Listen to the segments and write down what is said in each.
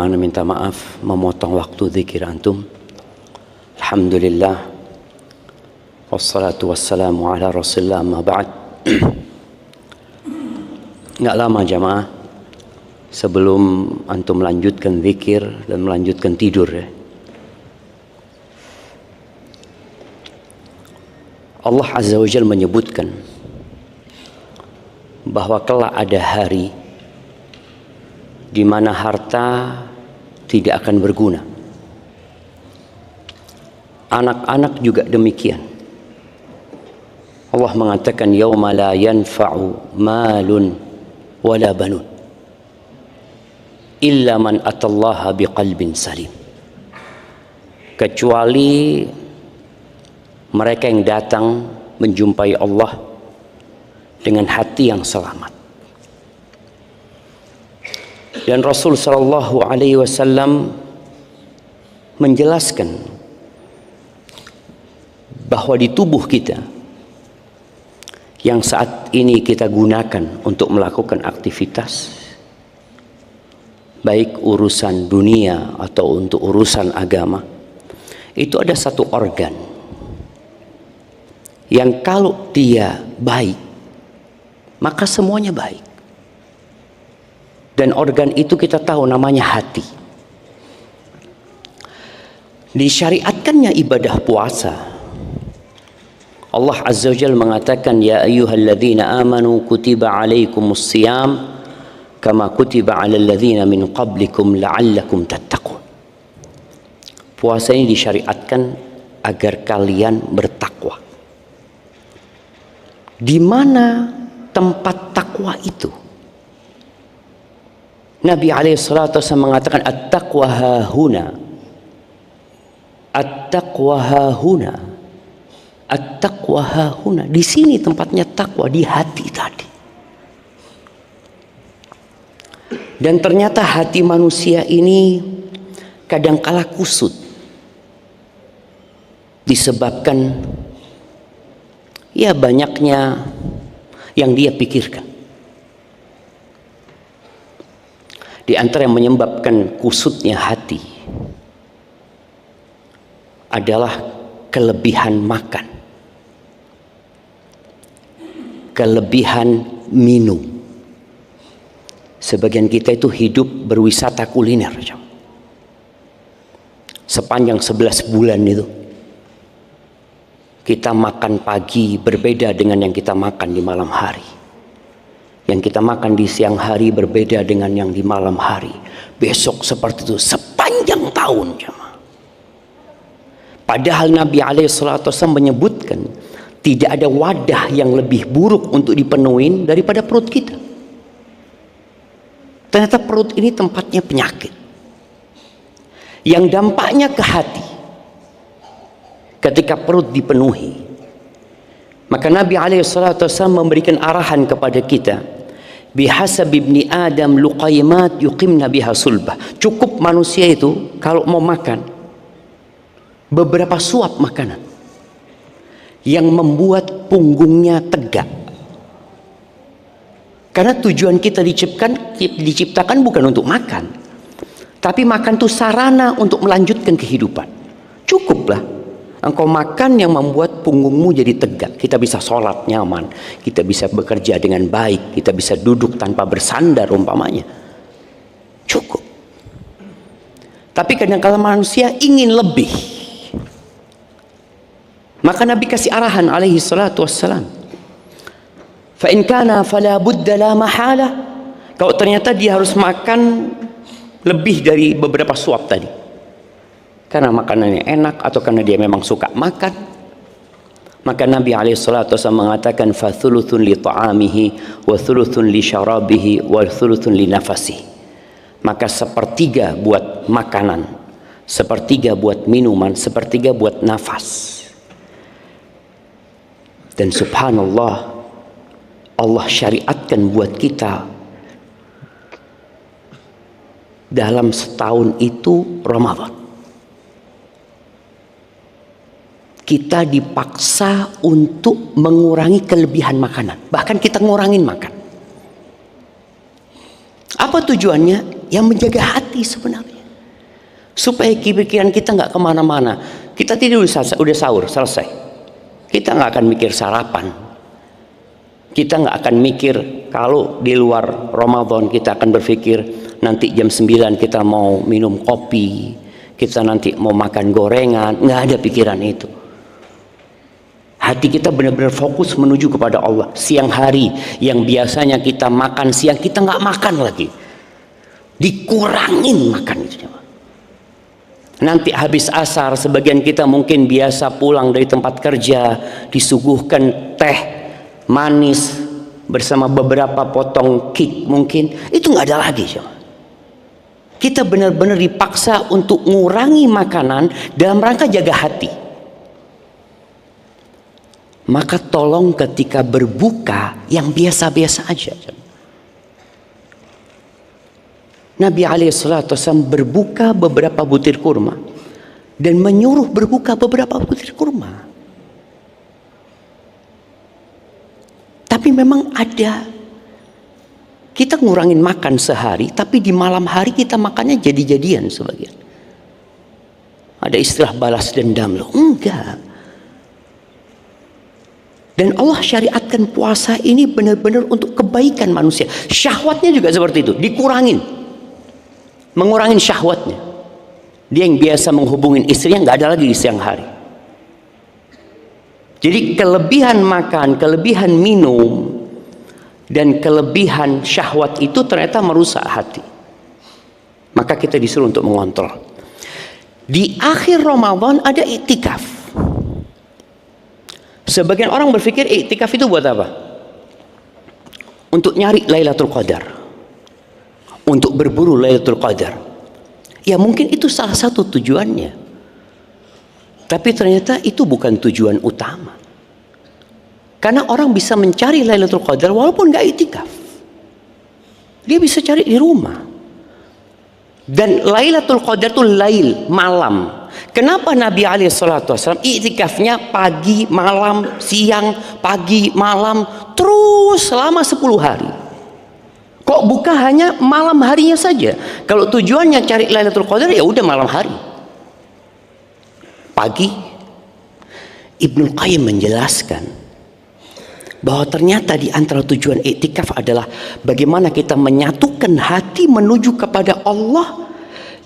Ana minta maaf memotong waktu zikir antum. Alhamdulillah. Wassalatu wassalamu ala Rasulillah amma ba'd. Enggak lama jamaah sebelum antum melanjutkan zikir dan melanjutkan tidur ya. Allah Azza wa Jalla menyebutkan bahwa kelak ada hari di mana harta tidak akan berguna. Anak-anak juga demikian. Allah mengatakan yauma la yanfa'u malun wala banun illa man atallaha biqalbin salim. Kecuali mereka yang datang menjumpai Allah dengan hati yang selamat. Dan Rasul sallallahu alaihi wasallam menjelaskan bahwa di tubuh kita yang saat ini kita gunakan untuk melakukan aktivitas, baik urusan dunia atau untuk urusan agama, itu ada satu organ yang kalau dia baik maka semuanya baik. Dan organ itu kita tahu namanya hati. Disyariatkannya ibadah puasa, Allah Azza wa Jalla mengatakan ya ayyuhalladzina amanu kutiba alaikumus siyam kama kutiba alal ladzina min qablikum la'allakum tattaqun. Puasa ini disyariatkan agar kalian bertakwa. Di mana tempat takwa itu? Nabi SAW mengatakan at-taqwa hahuna, at-taqwa hahuna, at-taqwa hahuna. Di sini tempatnya takwa, di hati tadi. Dan ternyata hati manusia ini kadangkala kusut disebabkan ya banyaknya yang dia pikirkan. Di antara yang menyebabkan kusutnya hati adalah kelebihan makan, kelebihan minum. Sebagian kita itu hidup berwisata kuliner. Sepanjang 11 bulan itu kita makan pagi berbeda dengan yang kita makan di malam hari. Yang kita makan di siang hari berbeda dengan yang di malam hari. Besok seperti itu sepanjang tahun. Padahal Nabi SAW menyebutkan tidak ada wadah yang lebih buruk untuk dipenuhi daripada perut kita. Ternyata perut ini tempatnya penyakit yang dampaknya ke hati. Ketika perut dipenuhi, maka Nabi SAW memberikan arahan kepada kita, bihasab ibni Adam luqaymat yuqimna biha sulbah. Cukup manusia itu kalau mau makan beberapa suap makanan yang membuat punggungnya tegak. Karena tujuan kita diciptakan bukan untuk makan, tapi makan itu sarana untuk melanjutkan kehidupan. Cukuplah engkau makan yang membuat punggungmu jadi tegak. Kita bisa sholat nyaman, kita bisa bekerja dengan baik, kita bisa duduk tanpa bersandar umpamanya. Cukup. Tapi kadang-kala manusia ingin lebih. Maka Nabi kasih arahan alaihi salatu wassalam, fa in kana fala budda la mahala. Kalau ternyata dia harus makan lebih dari beberapa suap tadi, karena makanannya enak atau karena dia memang suka makan, maka Nabi SAW mengatakan fa thuluthun li ta'amihi wa thuluthun li syarabihi wa thuluthun li nafasihi. Maka sepertiga buat makanan, sepertiga buat minuman, sepertiga buat nafas. Dan subhanallah, Allah syariatkan buat kita dalam setahun itu Ramadan. Kita dipaksa untuk mengurangi kelebihan makanan. Bahkan kita ngurangin makan. Apa tujuannya? Yang menjaga hati sebenarnya. supaya pikiran kita nggak kemana-mana. Kita tidur udah sahur selesai, kita nggak akan mikir sarapan, kita nggak akan mikir kalau di luar Ramadan, kita akan berpikir nanti jam 9 kita mau minum kopi, kita nanti mau makan gorengan. Nggak ada pikiran itu. Hati kita benar-benar fokus menuju kepada Allah. Siang hari yang biasanya kita makan siang, kita nggak makan lagi, dikurangin makan itu. Nanti habis asar, sebagian kita mungkin biasa pulang dari tempat kerja, disuguhkan teh manis bersama beberapa potong cake mungkin, itu nggak ada lagi. Kita benar-benar dipaksa untuk mengurangi makanan dalam rangka jaga hati. Maka tolong ketika berbuka yang biasa-biasa aja. Nabi SAW berbuka beberapa butir kurma dan menyuruh berbuka beberapa butir kurma. Tapi memang ada, kita ngurangin makan sehari, tapi di malam hari kita makannya jadi-jadian sebagian. Ada istilah balas dendam loh. Enggak. Dan Allah syariatkan puasa ini benar-benar untuk kebaikan manusia. Syahwatnya juga seperti itu, dikurangin. Mengurangin syahwatnya. Dia yang biasa menghubungin istrinya nggak ada lagi di siang hari. Jadi kelebihan makan, kelebihan minum, dan kelebihan syahwat itu ternyata merusak hati. Maka kita disuruh untuk mengontrol. Di akhir Ramadan ada iktikaf. Sebagian orang berpikir iktikaf itu buat apa? Untuk nyari Lailatul Qadar, untuk berburu Lailatul Qadar. Ya mungkin itu salah satu tujuannya, tapi ternyata itu bukan tujuan utama. Karena orang bisa mencari Lailatul Qadar walaupun nggak iktikaf, dia bisa cari di rumah. Dan Lailatul Qadar itu lail, malam. Kenapa Nabi SAW iktikafnya pagi, malam, siang, pagi, malam, terus selama 10 hari? Kok buka hanya malam harinya saja? Kalau tujuannya cari Lailatul Qadar, ya udah malam hari. Pagi, Ibnu Qayyim menjelaskan bahwa ternyata di antara tujuan iktikaf adalah bagaimana kita menyatukan hati menuju kepada Allah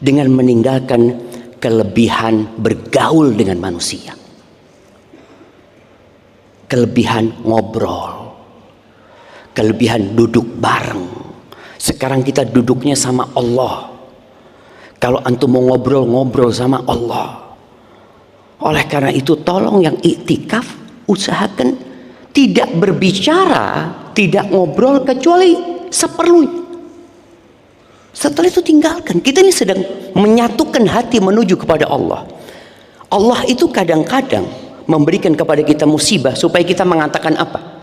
dengan meninggalkan kelebihan bergaul dengan manusia, kelebihan ngobrol, kelebihan duduk bareng. Sekarang kita duduknya sama Allah. Kalau antum mau ngobrol sama Allah. Oleh karena itu tolong yang iktikaf usahakan tidak berbicara, tidak ngobrol kecuali seperlunya. Setelah itu tinggalkan. Kita ini sedang menyatukan hati menuju kepada Allah. Allah itu kadang-kadang memberikan kepada kita musibah supaya kita mengatakan apa?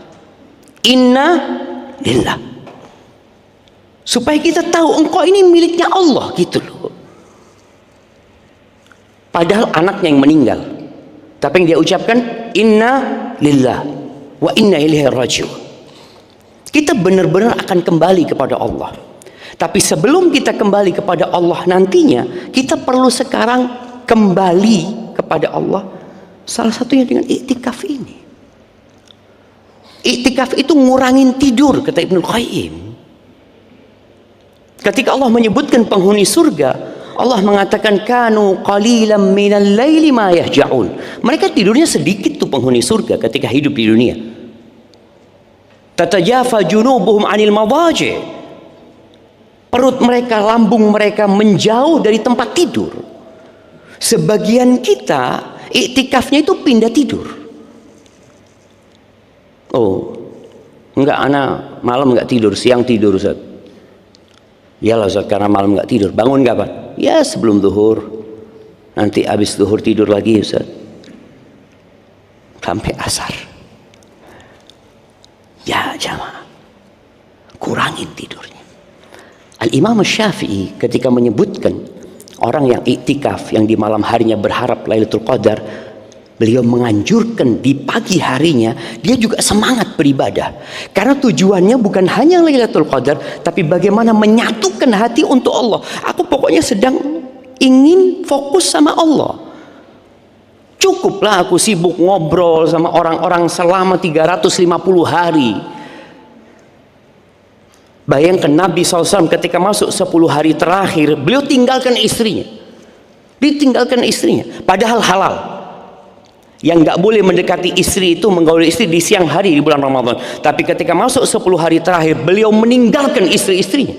Inna lillah. Supaya kita tahu engkau ini miliknya Allah gitu loh. Padahal anaknya yang meninggal, tapi yang dia ucapkan inna lillah wa inna ilaihi raji'un. Kita benar-benar akan kembali kepada Allah. Tapi sebelum kita kembali kepada Allah nantinya, kita perlu sekarang kembali kepada Allah. Salah satunya dengan iktikaf ini. Iktikaf itu ngurangin tidur, kata Ibnu Qayyim. Ketika Allah menyebutkan penghuni surga, Allah mengatakan kanu qalilan minal laili ma yahja'un. Mereka tidurnya sedikit tuh penghuni surga ketika hidup di dunia. Tatajafa junubuhum 'anil madaji'. Perut mereka, lambung mereka menjauh dari tempat tidur. Sebagian kita iktikafnya itu pindah tidur. Oh, enggak, anak malam enggak tidur, siang tidur Ustaz. Iyalah Ustaz, karena malam enggak tidur. Bangun kapan? Ya sebelum zuhur. Nanti habis zuhur tidur lagi Ustaz. Sampai asar. Ya jamaah, kurangin tidurnya. Al-Imam Syafi'i ketika menyebutkan orang yang iktikaf, yang di malam harinya berharap Lailatul Qadar, beliau menganjurkan di pagi harinya dia juga semangat beribadah. Karena tujuannya bukan hanya Lailatul Qadar, tapi bagaimana menyatukan hati untuk Allah. Aku pokoknya sedang ingin fokus sama Allah. Cukuplah aku sibuk ngobrol sama orang-orang selama 350 hari. Bayangkan Nabi SAW ketika masuk 10 hari terakhir, beliau tinggalkan istrinya. Ditinggalkan istrinya, padahal halal. Yang nggak boleh mendekati istri itu, menggauli istri di siang hari di bulan Ramadan. Tapi ketika masuk 10 hari terakhir, beliau meninggalkan istri-istrinya.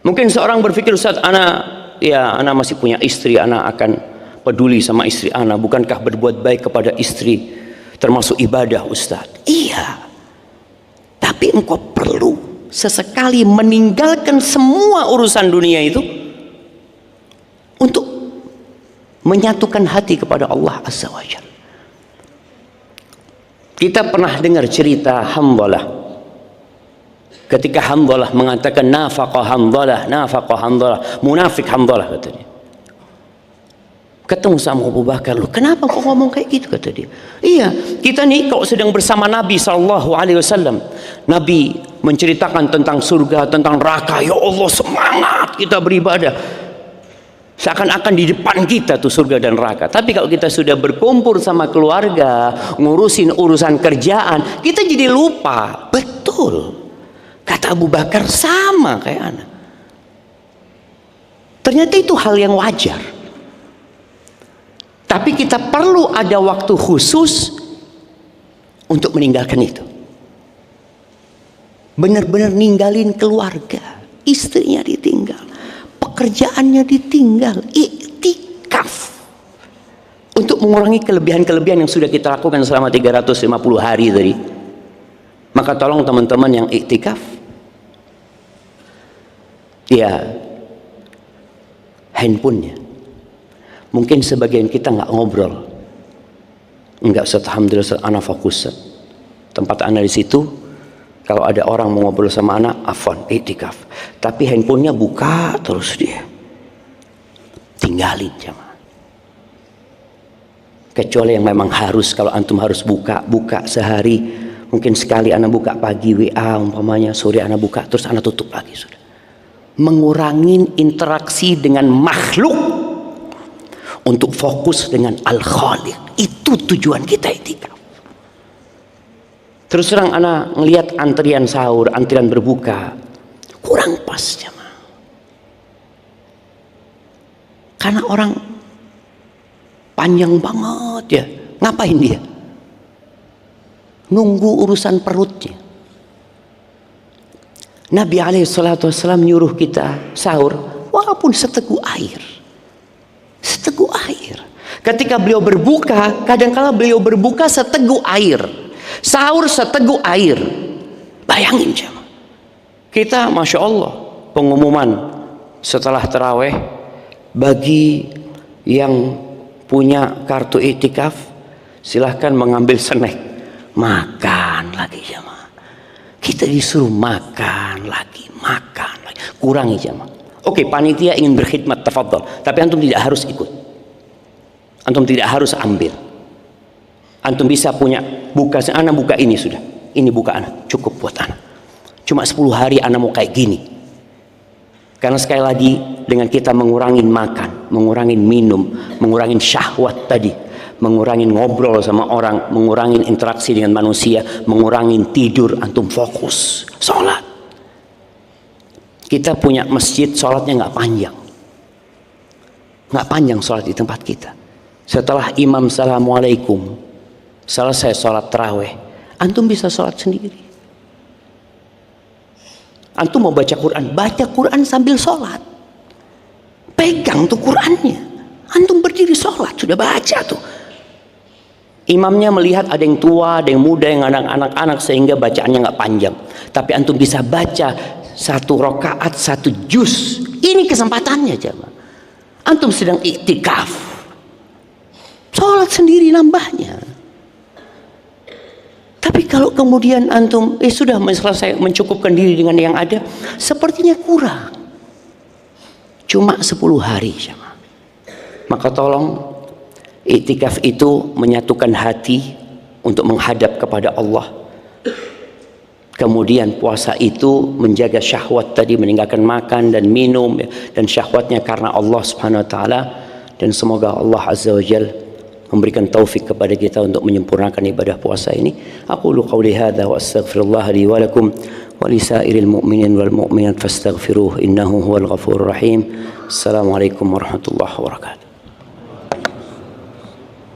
Mungkin seorang berpikir, Ustaz, ana masih punya istri, ana akan peduli sama istri ana. Bukankah berbuat baik kepada istri termasuk ibadah, Ustaz? Iya. Tapi engkau perlu sesekali meninggalkan semua urusan dunia itu untuk menyatukan hati kepada Allah Azza wa Jalla. Kita pernah dengar cerita Hanzalah. Ketika Hanzalah mengatakan nafaqah Hanzalah, munafik Hanzalah katanya. Ketemu sama Abu Bakar, lu kenapa kok ngomong kayak gitu, kata dia. Iya, kita nih kalau sedang bersama Nabi SAW, Nabi menceritakan tentang surga, tentang neraka, ya Allah semangat kita beribadah. Seakan-akan di depan kita tuh surga dan neraka. Tapi kalau kita sudah berkumpul sama keluarga, ngurusin urusan kerjaan, kita jadi lupa. Betul, kata Abu Bakar, sama kayak anak. Ternyata itu hal yang wajar. Tapi kita perlu ada waktu khusus untuk meninggalkan itu. Benar-benar ninggalin keluarga, istrinya ditinggal, pekerjaannya ditinggal, iktikaf untuk mengurangi kelebihan-kelebihan yang sudah kita lakukan selama 350 hari tadi. Maka tolong teman-teman yang iktikaf, ya handphonenya. Mungkin sebagian kita nggak ngobrol, nggak, alhamdulillah anak fokus. Tempat anak di situ, kalau ada orang mau ngobrol sama anak, afwan, iktikaf. Tapi handphonenya buka terus dia, tinggalin jamaah. Kecuali yang memang harus, kalau antum harus buka sehari, mungkin sekali anak buka pagi WA umpamanya, sore anak buka, terus anak tutup lagi sudah. Mengurangin interaksi dengan makhluk untuk fokus dengan Al-Khaliq. Itu tujuan kita iktikaf. Terus terang anak ngelihat antrian sahur, antrian berbuka, kurang pas jamaah. Karena orang panjang banget ya. Ngapain dia? Nunggu urusan perutnya. Nabi SAW nyuruh kita sahur walaupun seteguk air. Seteguk air. Ketika beliau berbuka, kadang-kala beliau berbuka seteguk air, sahur seteguk air. Bayangin jemaah. Kita Masya Allah, pengumuman setelah taraweh, bagi yang punya kartu iktikaf silahkan mengambil snack. Makan lagi jemaah. Kita disuruh makan lagi. Kurangi jemaah. Oke, panitia ingin berkhidmat, tafadhol. Tapi antum tidak harus ikut. Antum tidak harus ambil. Antum bisa punya buka, anak buka ini sudah. Ini buka anak, cukup buat anak. Cuma 10 hari anak mau kayak gini. Karena sekali lagi dengan kita mengurangin makan, mengurangin minum, mengurangin syahwat tadi, mengurangin ngobrol sama orang, mengurangin interaksi dengan manusia, mengurangin tidur, antum fokus sholat. Kita punya masjid, sholatnya nggak panjang sholat di tempat kita. Setelah imam assalamualaikum, selesai sholat taraweh, antum bisa sholat sendiri. Antum mau baca Quran sambil sholat, pegang tuh Qurannya, antum berdiri sholat, sudah baca tuh. Imamnya melihat ada yang tua, ada yang muda, yang anak-anak, sehingga bacaannya nggak panjang. Tapi antum bisa baca 1 rakaat 1 juz. Ini kesempatannya jemaah. Antum sedang iktikaf, sholat sendiri nambahnya. Tapi kalau kemudian antum sudah selesai mencukupkan diri dengan yang ada, sepertinya kurang. Cuma 10 hari jemaah. Maka tolong, iktikaf itu menyatukan hati untuk menghadap kepada Allah. kemudian puasa itu menjaga syahwat tadi, meninggalkan makan dan minum dan syahwatnya karena Allah Subhanahu wa taala. Dan semoga Allah Azza wa Jalla memberikan taufik kepada kita untuk menyempurnakan ibadah puasa ini. Aqulu qawli hadza wa astaghfirullah li wa lakum wa li sa'iril mu'minin wal mu'minat fastaghfiruh innahu huwal ghafurur rahim. Assalamualaikum warahmatullahi wabarakatuh.